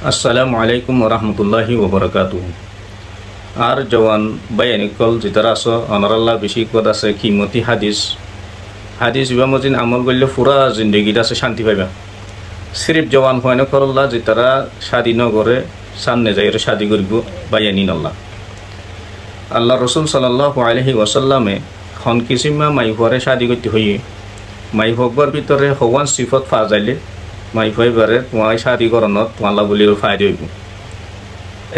আসসালামু আলাইকুম ওরহমতুল্লাহি ওবরাকাতুহু। আর জওয়ান বাইয়ানিকল যেতারা আস অনরাল্লাহ বেশি কদ আছে কিমতি হাদিস হাদিস ইবামজিন আমল করলে পুরা জিন্দগিত আছে শান্তি পাইবা। সিরিফ জওয়ান হয় করল্লা যেতারা শাদি নগরে সামনে যাই শাদি করব বাইয়ানি নল্লা। আল্লাহ রসুল সাল্লাল্লাহু আলাইহি ওয়াসাল্লামে খন কিসিমা মাইহুয়ারে শাদি করতে হইয়ে মাইহকবার ভিতরে হওয়ান সিফত ফা যাইলে মাইফাইবারে তোমার শাদীকরণত তোমালা বলিও ফায়দা হইব।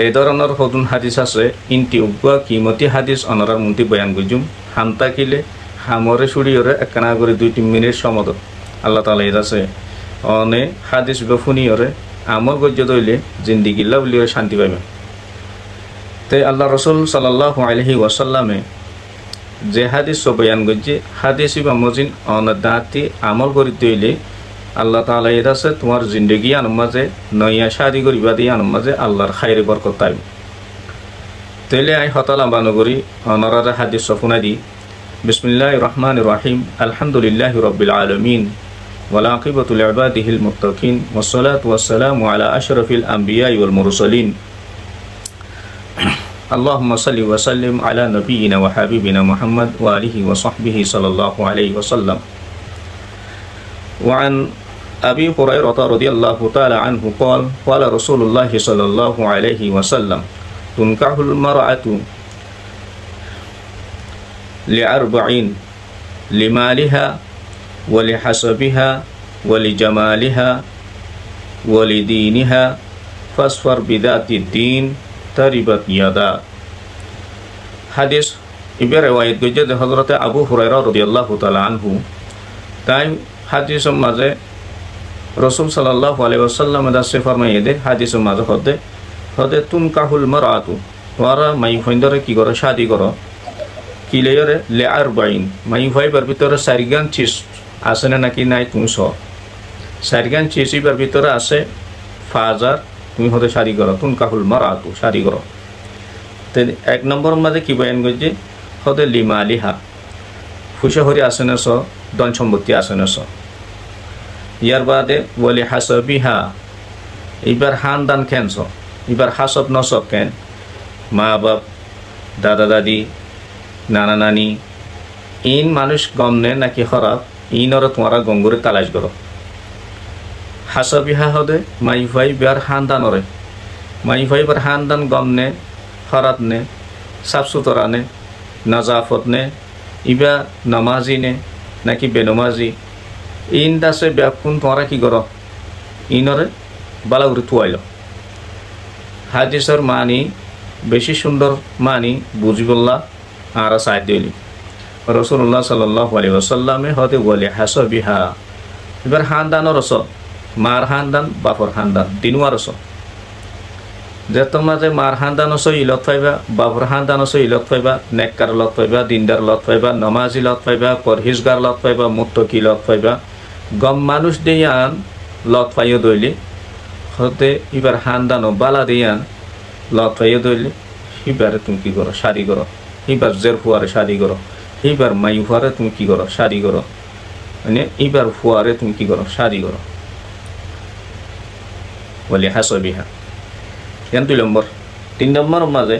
এই ধরনের সদুন হাদিস আছে ইনটি উগুয়া কিমতি হাদিস অনরার মন্ত্রী বয়ান গুজুম হামতা কিলে হামরে সুড়িয়রে একখানা করে 2-3 মিনিট সমদত আল্লাহ তালা এর আছে অনে হাদিস বেফুনিয়রে আমল গজ্য দইলে জিন্দিগিল্লা বলিও শান্তি পাইবে। তাই আল্লাহ রসুল সাল্লাল্লাহু আলাইহি ওয়াসাল্লামে যে হাদিস বয়ান গজ্জে হাদিস বা মজিন অনদাতি আমল করি দইলে আল্লাহ তাআলা এর আছে তোমার জিন্দগি আনমাজে নয়া শাদি করিবা দিয়ে আনমাজে আল্লাহর খাইরে বরকত পাইব। তাইলে আই হতালা বানগরি অনরার হাদিস সফুনা দি বিসমিল্লাহির রহমানির রহিম আলহামদুলিল্লাহি রাব্বিল আলামিন ওয়াল আকিবাতু লিইবাদিহিল মুত্তাকিন ওয়াসসালাতু ওয়াসসালামু আলা আশরাফিল আমবিয়াই ওয়াল মুরসালিন আল্লাহুম্মা সাল্লি ওয়া সাল্লিম আলা নাবিয়িনা ওয়া হাবিবিনা মুহাম্মদ ওয়া আলিহি ওয়া সাহবিহি সাল্লাল্লাহু আলাইহি ওয়াসাল্লাম। وعن أبي هريرة رضي الله تعالى عنه قال قال رسول الله صلى الله عليه وسلم تنكح المرأة ل4 لمالها ولحسبها ولجمالها ولدينها فاصفر بذات الدين تربت يدا। حديث ইবে রিওয়ায়াত গজে হযরত আবু হুরায়রা রাদিয়াল্লাহু তাআলা আনহু তাই হাদিসের মাঝে রসুল সাল্লাল্লাহু আলাইহি ওয়াসাল্লাম দাসে ফরমাইয়ে দে হাদিসের মাঝে হদে তুনকাহুল মারাতু ওয়ারা মাই ফইন্দরে কি করে শাদি করো কিলেয়রে ল4 মাই ফাইবার ভিতরে 4 গান চিজ আছে না নাকি নাই তুমি স 4 গান চিজ ইবার ভিতরে আছে ফাজার তুমি হদে শাদি করো তুনকাহুল মারাতু শাদি করো। তে 1 নম্বর মাঝে কি বয়ান গজে হদে লিমালিহা খুশি হরি আছে না স ধন সম্পত্তি আছে না স। ইয়ার বাদে বলি হাসবিহা এবার হানদান কেন স এবার হাসব নসব কেন মা বাপ দাদা দাদি নানা নানি ইন মানুষ গমনে নাকি খারাপ ইনর তোমারা গঙ্গুরে তালাশ করো। হাসবিহা হদে মাই ভাই বার হানদানরে মাই ভাই বার হানদান গমনে খারাপ নে সাফ সুতরা নে নাজাফত নে ইবা নামাজি নে নাকি বেনমাজি ইন দাসে ব্যাকুন তোমরা কি করো ইনরে বালাগুড়ি তুয়াইল। হাদিসের মানি বেশি সুন্দর মানি বুঝিবল্লা আর সাহায্য দিলি রসুল্লাহ সাল্লাল্লাহু আলাইহি ওয়াসাল্লামে হতে বলে হাসবিহা এবার হানদানর রস মার হানদান বাপর হানদান তিনুয়ার রস যে তোমার যে মার হানদান অস ইলত পাইবা বাপর হানদান অস ইলত পাইবা নেককার লত পাইবা দিনদার লত পাইবা নমাজি লত পাইবা পরহিজগার লত পাইবা মুত্তকি লত পাইবা গম মানুষ দিয়ান লত পাইও দইলি হতে এবার হানদানো বালা দিয়ান লত পাইও দইলি এবারে তুমি কি করো শাদি করো এবার জের ফুয়ারে শাদি করো এবার মাই ফুয়ারে তুমি কি করো শাদি করো মানে এবার ফুয়ারে তুমি কি করো শাদি করো বলি হাসবিহা। 2 নম্বর 3 নম্বর মাঝে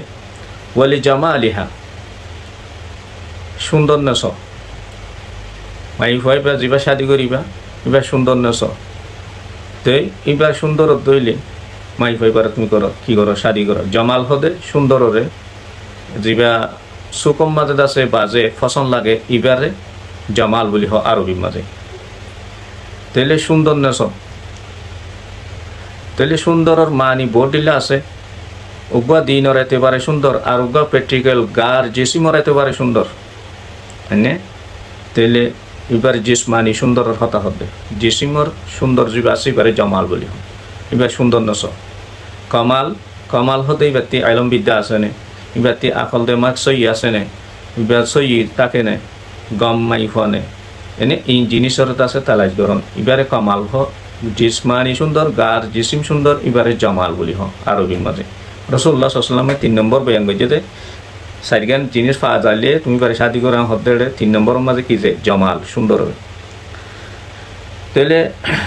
ওয়ালি জামালিহা সুন্দর নেস মাই ফাইবা যা শাদি করিবা এবার সুন্দর নেস তো এবার সুন্দর দইলে মাই ফাইবার তুমি করো কি করো শাদি করো। জমাল হদে সুন্দররে যা সুকম মাঝে আছে বাজে ফসন লাগে এবারে জমাল বলি হ আরবি মাঝে। তাইলে সুন্দর নেস তাইলে সুন্দরের মানি বডিলা আছে উগা দিনর একেবারে সুন্দর আর উগা প্র্যাকটিক্যাল গার জিসিমর একেবারে সুন্দর হ্যাঁ। তাইলে এবার জিসমানি সুন্দরের হতা হবে জিসিমর সুন্দর জীব আছে এবারে জমাল বলি এবার সুন্দর নস। কমাল কমাল হতে এবারটি আইলম বিদ্যা আছে নে এবারটি আকল দেমাক সই আছে নে এবার সই তাকে নে গম মাই ফনে এনে এই জিনিসের আছে তালাশ গরম এবারে কমাল হ জিসমানি সুন্দর গার জিসিম সুন্দর এবারে জমাল বলি হ আরবির মাঝে। রসুল্লাহ সাল্লাল্লাহু 3 নম্বর বয়ান গজে 4 গান জিনিস পাওয়া যাইলে তুমি পারে শাদি করা হতে 3 নম্বর মাঝে কি যে জমাল সুন্দর। তাহলে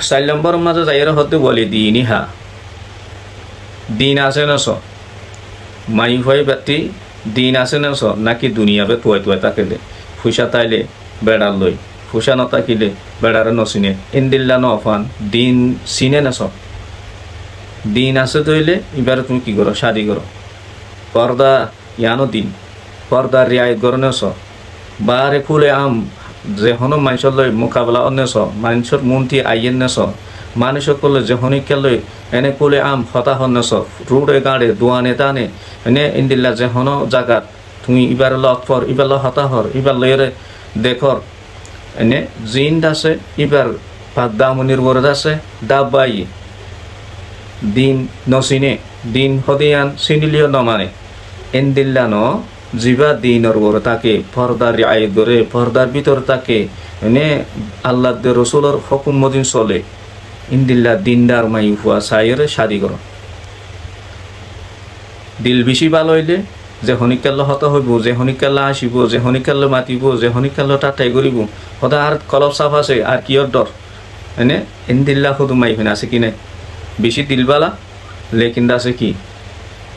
4 নম্বর মাঝে যাইরা হতে বলি দিনিহা দিন আছে না স মাই হয় ব্যক্তি দিন আছে না স নাকি দুনিয়াবে তুয়াই তুয়াই তাকে দে ফুসা তাইলে বেড়ার লই ফুসা ন তাকিলে বেড়ারে নচিনে ইন্দিল্লা নফান দিন চিনে না স দিন আছে তৈলে এবারে তুমি কি করো শাদি করো পর্দা ইয়ানো দিন পর্দা রিয়ায়ত করো নেছ বারে খুলে আম যেহনো মানুষের লই মোকাবেলা অন্যেছ মানুষের মন্ত্রী আইয়েন নেছ মানুষের করলে যেহনিকে লই এনে খুলে আম হতাহ নেছ রুড়ে গাড়ে দোয়ানে দানে এনে ইন্দিল্লা যেহনো জাগাত তুমি ইবার লৎফর ইবার হতাহর ইবার লইরে দেখর এনে জিন আছে ইবার পাক দামনির বরদ আছে দাবাই দিন নচিনে দিন হদিয়ান চিনিলিও নমানে ইন্দিল্লা ন জিবা দিনর বড় তাকে পর্দার আয় করে পর্দার ভিতর তাকে এনে আল্লাহ রসুলের হুকুম মদিন চলে ইন্দিল্লা দিনদার মাই হুয়া সাইরে শাদি করো দিল বেশি ভালো হইলে যে হনিকাল্য হত হইব যে হনিকাল্য আসিব যে হনিকাল্য মাতিব যে হনিকাল্য টাটাই করিব সদা আর কলপ চাপ আছে আর কিয়র ডর এনে ইন্দিল্লা শুধু মাইফিন আছে কি নাই বেশি দিলবালা লেকিন আছে কি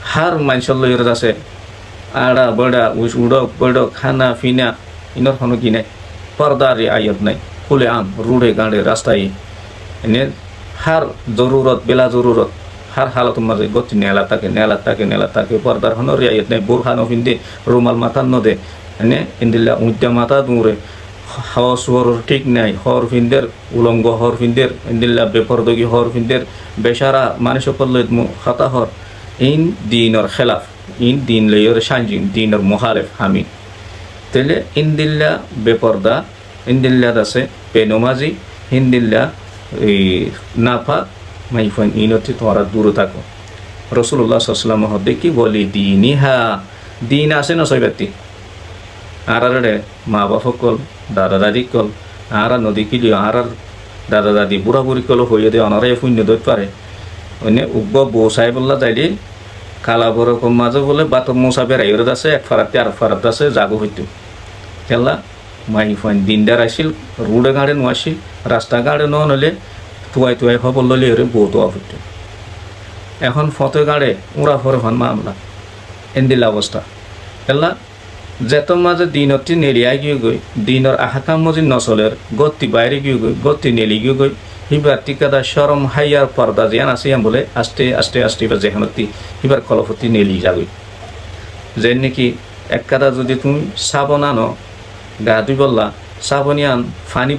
হার মানুষের লইর আছে আড়া বড়া উড়ক বড়ক খানা ফিনা ইনর হনো কি নাই পর্দারে আয়ত নাই খুলে আম রুড়ে গাঁড়ে রাস্তায় এনে হার জরুরত বেলা জরুরত হার হালত মাঝে গতি নেলা তাকে পর্দার হনো রিয়ায়ত নাই বোরখানো ফিন্দে রুমাল মাথার নদে এনে ইন্দিল্লা উদ্যা মাথা দূরে হাওয়া সুহর ঠিক নাই হর ফিন্দের উলঙ্গ হর ফিন্দের ইন্দিল্লা বেপরদগি হর ফিন্দের বেসারা মানুষ করলে হতাহর ইন দিনর খেলাফ ইন দিন লইর সাঞ্জিন দিনর মুখালেফ হামি তাহলে ইন্দিল্লা বেপর্দা ইন্দিল্লা আছে পেনমাজি হিন্দিল্লা নাফা মাইফান ইনতি তোমরা দূরে থাকো রসুল্লাহ সাল্লাম হদে কি বলি দিনিহা দিন আছে না ছয় ব্যক্তি আর মা বাপ সকল দাদা দাদি কল আর নদী কিলিও আর দাদা দাদি বুড়া বুড়ি কল হইয়ে দিয়ে অনারাই শূন্য দৈত পারে অন্য উগ্র বসাই বললা যাইলে কালা বড় মাঝে বলে বাতর মশা বেড়াই আছে এক ফারাতে আর ফারাত আছে জাগো হইতো খেলা মাই ফাইন দিনদার আসিল রোডে গাড়ে নোয়াছিল রাস্তা গাড়ে নহলে তুয়াই তুয়াই খবর ললে ওরে বউ তোয়া হইতো এখন ফতে গাড়ে উড়া ফরে ফান মামলা এন্দিল অবস্থা খেলা যেত মাঝে দিনতি নেলিয়াই গিয়ে গই দিনর আহাকাম মজি নচলের গতি বাইরে গিয়ে গই গতি নেলি গিয়ে গই হিবার টিকাদা সরম হাইয়ার পর্দা জিয়ান আছে বলে আস্তে আস্তে আস্তে বা যেখানতি হিবার কলফতি নেলি যাবই যে নাকি এক কাদা যদি তুমি সাবন আনো গা দুই বললা সাবনিয়ান ফানি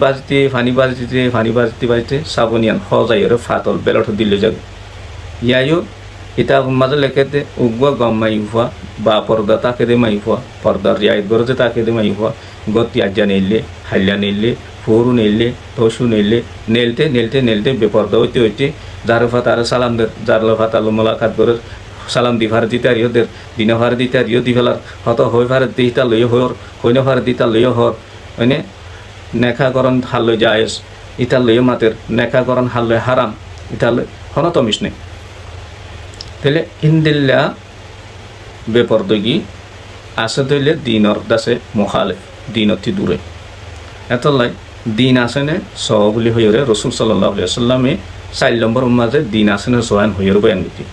বাজিতে সাবনিয়ান হজাই ওরে ফাতল বেলট দিলে যাবে ইয়াইও এটা মাঝে লেখে দে উগ্র গম মাই হুয়া বা পর্দা তাকে দে মাই হুয়া পর্দার রিয়ায়ত গরজে তাকে দে মাই হুয়া গতি আজ্জা নেইলে হাল্লা নেইলে ফোরু নেইলে তসু নেইলে নেলতে বেপর্দা হইতে যার ফাত আর সালাম দের যার ফাত আলো মোলাকাত করে সালাম দি ভার দিতে আরিও দের দিন ভার দিতে আরিও দি ফেলার হত হই ভার দিতা লই হর কইন ভার দিতা লই হর মানে নেখাকরণ হাল লই জায়েজ ইটা লই মাতের নেখাকরণ হাল লই হারাম ইটা লই হনত মিশনে তাহলে ইন্দিল্লা বেপরদগি আছে তৈলে দিনর দাসে মুখালেফ দিনতি দূরে এত লাই দিন আছে নে সহ বলি হইরে রসুল সাল্লাল্লাহু আলাইহি ওয়াসাল্লামে 4 নম্বর মাঝে দিন আছে নে সোয়ান হইর বয়ান দিতি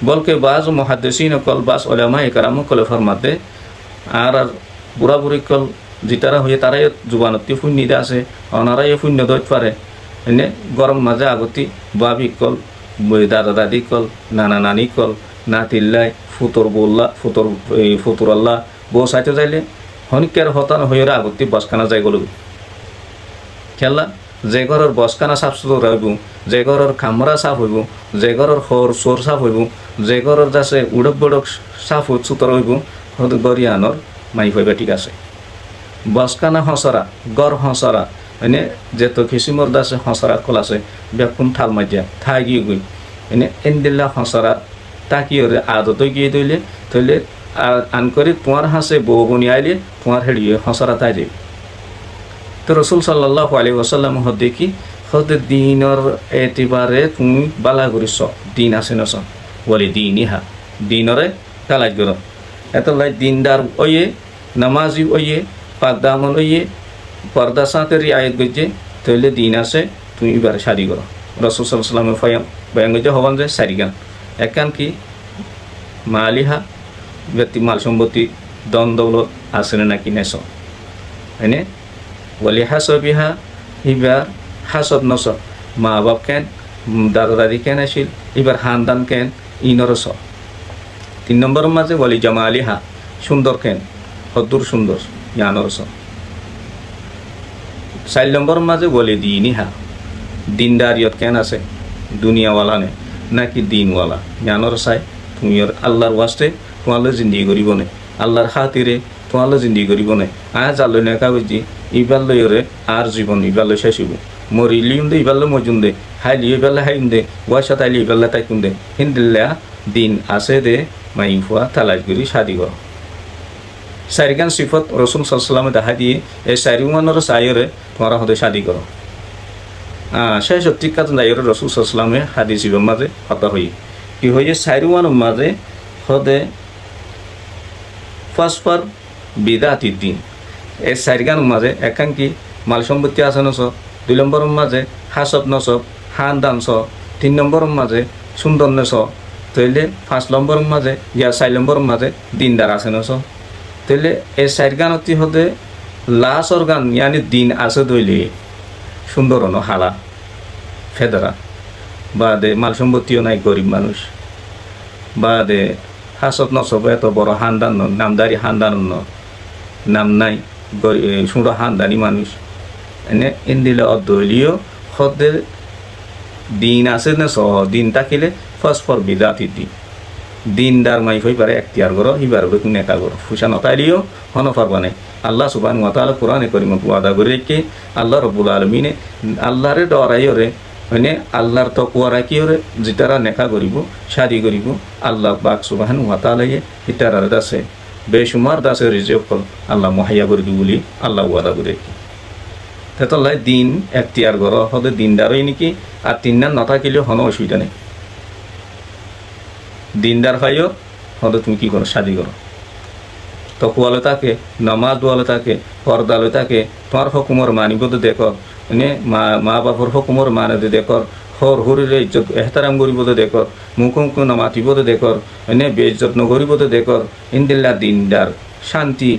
বলকে বাজ মুহাদ্দিসিন কল বাস উলামা ইকরাম কল ফরমাতে আর বুড়া বুড়ি কল জিতারা হয়ে তারাই জুবানতি ফুন্নিদা আছে অনারাই ফুন্য দইত পারে এনে গরম মাঝে আগতি বাবি কল দাদা দাদি কল নানা নানি কল নাতিল্লাই ফুতর আল্লাহ বউ সাইতে যাইলে হনিকের হতান হয়ে আগতি বসখানা যাই গল খেলা যে ঘরের বসখানা সাফ সুতরা হইব যে ঘরের কামরা সাফ হইব যে ঘরের হর চোর সাফ হইব যে ঘরের যাচ্ছে উড়ক বড়ক সাফ সুতরা হইব গরিয়ানোর মাই হইবা ঠিক আছে বসখানা হসরা গড় হসরা এনে যেত কিসিমর দাসে হসরা কল আছে বেকুন থাল মাজিয়া থাই গিয়ে গই এনে এন্দিল্লা হসরা তাকিয়ে আদত গিয়ে দইলে তৈলে আন করে তোমার হাসে বউ বনি আইলে তোমার হেড়িয়ে হসরা তাই যাবে তো রসুল সাল্লাল্লাহু আলাইহি ওয়াসাল্লাম দেখি হতে দিনর এতিবারে তুমি বালা করিস দিন আছে নস বলে দিন ইহা দিনরে কালাই কর এত লাই দিনদার ওয়ে নামাজি ওয়ে পাকদামন ওয়ে পর্দা সাথে রিয়ায়ত গজে তৈলে দিন আছে তুমি এবার শাদি করো রসুল সাল্লাল্লাহু আলাইহি ওয়াসাল্লাম বয়ান করতে হবান যে সারিগান একান কি মালিহা ব্যক্তি মাল সম্পত্তি দন দৌলত আছে নাকি নেছ হয়নে বলি হাসবিহা এবার হাসব নস মা বাপ কেন দাদা দাদি কেন আসিল এবার হানদান কেন ইনরস 3 নম্বরের মাঝে বলি জামা আলিহা সুন্দর কেন হদ্দুর সুন্দর ইয়ানরস 4 নম্বরের মাঝে বলি দিনিহা দিনদারিয়ত কেন আছে দুনিয়াওয়ালা নে নাকি দিনওয়ালা ইয়ানর চাই তুমি আল্লাহর ওয়াস্তে তোমালে জিন্দি করিব নে আল্লাহর খাতিরে তোমালে জিন্দি করিব নে আজ আল্লাহ নেকা বুঝি ইবাল লয়রে আর জীবন ইবাল শেষিব মরিলিউম দে ইবাল মজুম দে হাইলি ইবাল হাইম দে ওয়াসা তাইলি ইবাল তাইকুম দে হিন্দিল্লা দিন আছে দে মাইফুয়া তালাশ করি শাদি কর সারিগান সিফত রসুল সাল্লামে দেখা দিয়ে এই সারিমানোর সাইরে তোমার হতে শাদি করো শেষ টিকা যাইরে রসুল সাল্লামে হাদিস মাঝে হতা হই কি হয়ে সারিমানোর মাঝে হতে ফাসফার বিদাতির দিন এই সারিগানোর মাঝে একাঙ্কি মাল সম্পত্তি আছে নস 2 নম্বরের মাঝে হাসব নসব হান দান স 3 নম্বরের মাঝে সুন্দর নস তাইলে 5 নম্বরের মাঝে 4 নম্বরের মাঝে দিনদার আছে নস তাইলে এই সারিগানতি হতে লাসর গান ইয়ানি দিন আছে দইলে সুন্দর ন হালা ফেদরা বা দে মাল সম্পত্তিও নাই গরিব মানুষ বা দে হাসব নসব এত বড় হানদান নামদারি হানদান নাম নাই সুন্দর হানদানি মানুষ এনে ইন্দিলে অদলীয় হতে দিন আছে না সহ দিন থাকিলে ফসফর বিদাতি দিনদার মাই হই পারে এখতিয়ার করো হিবার নেকা করো ফুসা নতাইলিও হন পারবা নাই আল্লাহ সুবহানাহু ওয়া তাআলা কোরআনে কারীমত ওয়াদা করে কি আল্লাহ রাব্বুল আলামিনে আল্লাহরে ডরাইরে মানে আল্লাহর তাকওয়া রাখিরে যেটারা নেকা করিব শাদি করিব আল্লাহ পাক সুবহানাহু ওয়া তাআলা হিতার দাসে বেশুমার দাসে রিজিক আল্লাহ মুহাইয়া করে দি বলি আল্লাহ ওয়াদা করে কি তেতলাই দিন এখতিয়ার করো হতে দিনদারই নাকি আর 3 নাম নথাকিলেও হন অসুবিধা নেই দিনদার ভাইও হতে তুমি কি করো শাদি করো তকুয়ালে থাকে নামাজ দোয়ালে থাকে পর্দালে থাকে তোমার হুকুমর মানিব তো দেখো মানে মা বাপর হুকুমর মানে দেখর হর হরিরে ইজ্জত এহতারাম করিব তো দেখর মুখ নামাতিব তো দেখর মানে বেইজ্জত নকরিব তো দেখর ইন্দিল্লা দিনদার শান্তি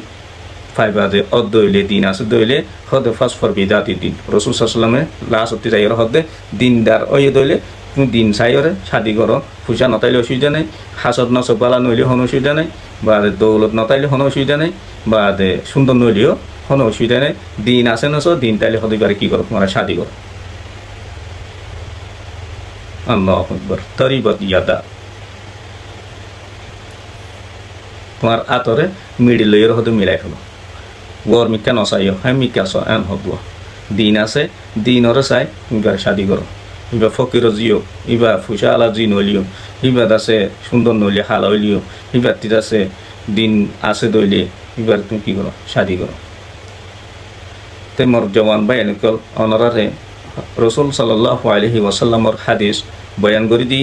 ফাইবা যে অদইলে দিন আছে দইলে হদে ফসফর বিদাতি দিন রসুল সাল্লামে লাস্ট অতি যাইর হদে দিনদার ওই দইলে তুমি দিন চাইরে শাদি করো ফুসা নতাইলে অসুবিধা নেই হাসত নসব বালা নইলে হন অসুবিধা নেই বা দৌলত নতাইলে হন অসুবিধা নেই বা সুন্দর নইলেও হন অসুবিধা নেই দিন আছে নস দিন তাইলে হতে পারে কি করো তোমার শাদি করো আল্লাহু আকবার তরিবত ইয়াদা তোমার আতরে মিডিল এর হতে মিলাই ফেলো গর মিকা নসাইও হ্যাঁ মিকা স এন হব দিন আছে দিন ওরে চাই এবার শাদি করো এবার ফকির জিও এবার ফুসা আলা জি নলিও এবার আছে সুন্দর নলি হালা হইলিও এবার তীর আছে দিন আছে দইলে এবার তুমি কি করো শাদি করো তে মোর জওয়ান ভাই এনেকল অনরারে রসুল সাল্লাল্লাহু আলাইহি ওয়াসাল্লামর হাদিস বয়ান করে দি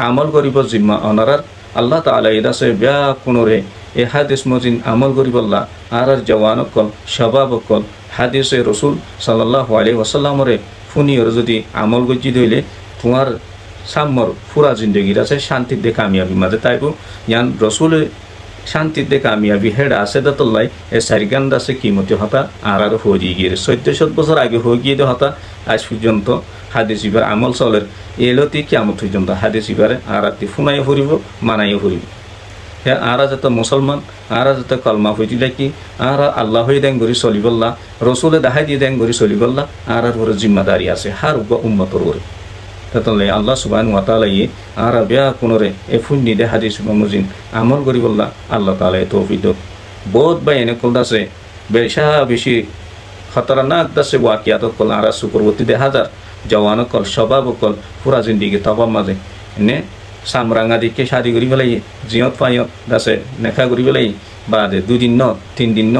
আমল করিব জিম্মা অনরার আল্লাহ তাআলা এদাসে ব্য়া কোনরে এ হাদিস মজিন আমল করিবল্লা আর জওয়ানকল সবাবকল হাদিসে রসুল সাল্লাল্লাহু আলাইহি ওয়াসাল্লামরে ফুনিয়র যদি আমল গজি দইলে তোমার সাম্মর পুরা জিন্দগির আছে শান্তিতে কামিয়াবি মাঝে তাইব ইয়ান রসুল শান্তিতে কামিয়াবি হেড আছে দতল্লাই এ সারিগান দাসে কিমতি হতা আর হয়ে গিয়ে 1400 বছর আগে হয়ে গিয়ে হতা আজ পর্যন্ত হাদিস ইবার আমল চলের এলতি কিয়ামত পর্যন্ত হাদিস ইবারে আর ফুনাইও ফুরিব মানাইও ফুরিব হ্যাঁ আরা যাতে মুসলমান আরা যাতে কলমা হইতে দেখি আরা আল্লাহ হয়ে দেন গড়ি চলিবল্লা রসুলে দেখাই দিয়ে দেন গড়ি চলিবল্লা আর ওর জিম্মাদারি আছে হার উম্মতর ওরে তাহলে আল্লাহ সুবহানাহু ওয়া তাআলা আর বিয়া কোনরে এ ফুন্নি দে হাদিস মুজিন আমল করিবল্লা আল্লাহ তাআলা তৌফিক বহুত বাই এনে কলদাসে বেশি খতরনাক দাসে ওয়াকিয়াত কল আর সুপরবর্তী 1000 জওয়ান কল সবাব কল পুরা জিন্দেগি তবা মাঝে এনে সামরাঙ্গা দিকে শাদি করি পেলাই জিয়ত পাইয়ত দাসে নেখা করি পেলাই বা 2 দিন ন 3 দিন ন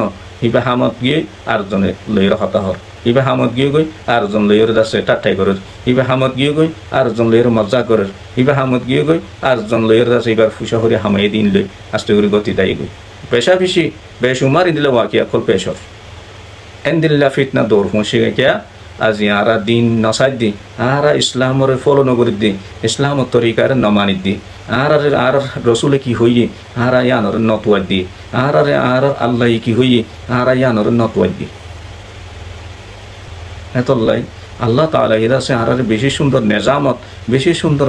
ইবা হামত গিয়ে আরজনে লইর হতা হর ইবা হামত গিয়ে গই আরজন লইর দাসে টাটাই করে ইবা হামত গিয়ে গই আরজন লইর মজা করে ইবা হামত গিয়ে গই আরজন লইর দাসে এবার ফুসা হরে হামাই দিন লই আস্তে করে গতি দাই গই পেশা বেশি বেশুমার দিলে ওয়াকিয়া কল পেশর এন্দিল্লা ফিতনা দৌড় পৌঁছে গিয়া আজি আরা দিন নসাই দি আরা ইসলামরে ফলো নগরী দি ইসলামর তরিকার নমানি দি আর রসুলে কি হইয়ে আরা ইয়ানর নতুয়াই দি আর আল্লাহ কি হইয়ে আরা ইয়ানর নতুয়াই দি এতলাই আল্লাহ তাআলা ইদাসে আরারে বেশি সুন্দর নেজামত বেশি সুন্দর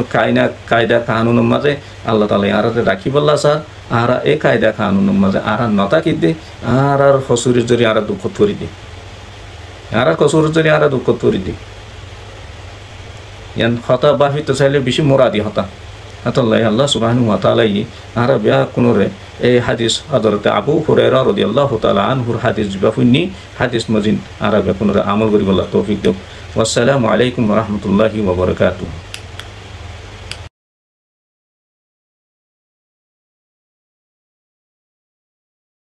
কায়দা কানুনের মাঝে আল্লাহ তাআলা আরারে রাখি বললা স্যার আরা এই কায়দা কানুনের মাঝে আরা নতাকি দে আর হসুরের জরি আরা দুঃখ তরি দি আর কসুরের জরি আরা দুঃখ তরি দি ইয়ান হতা বাহিত চাইলে বেশি মোরাদি হতা এতলাই আল্লাহ সুবহানাহু ওয়া তাআলা আরা বিয়া কোনরে এই হাদিস হযরত আবু হুরায়রা রাদিয়াল্লাহু তাআলা আনহুর হাদিস বাফুনি হাদিস মজিন আরা বিয়া কোনরে আমল করিবলা তৌফিক দেব। ওয়াসসালামু আলাইকুম ওয়া রাহমাতুল্লাহি ওয়া বারাকাতুহু।